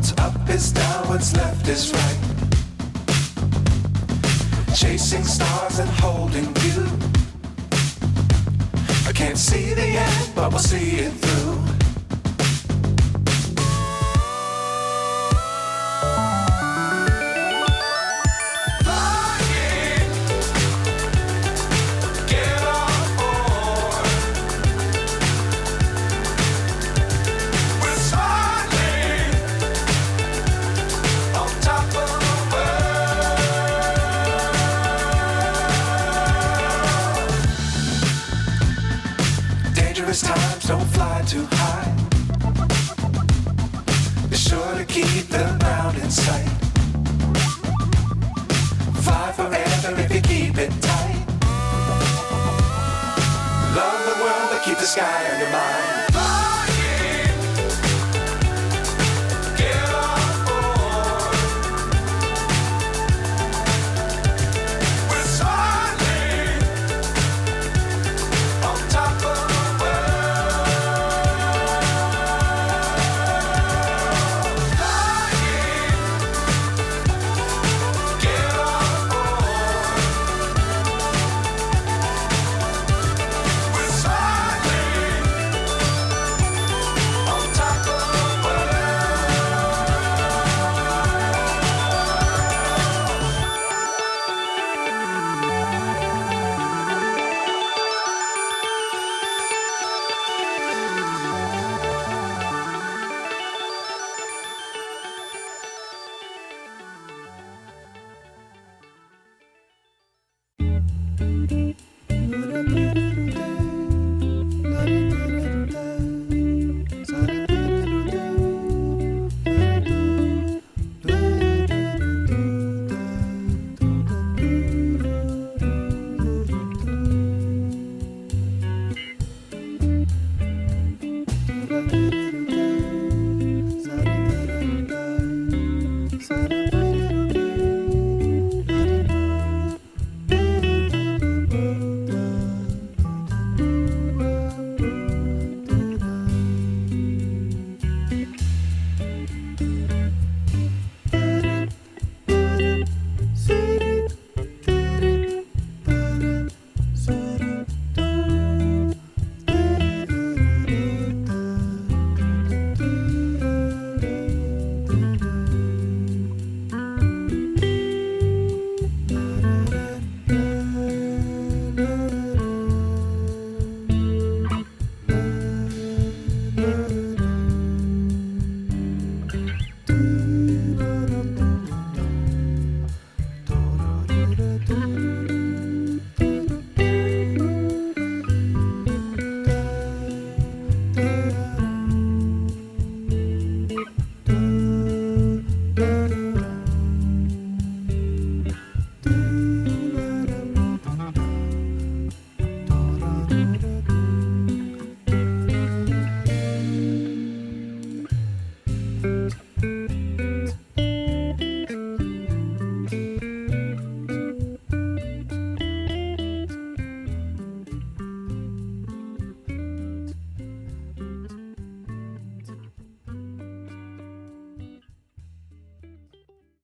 What's up is down, what's left is right. Chasing stars and holding you. I can't see the end, but we'll see it through. Times don't fly too high. Be sure to keep the ground in sight. Fly forever if you keep it tight. Love the world but keep the sky on your mind.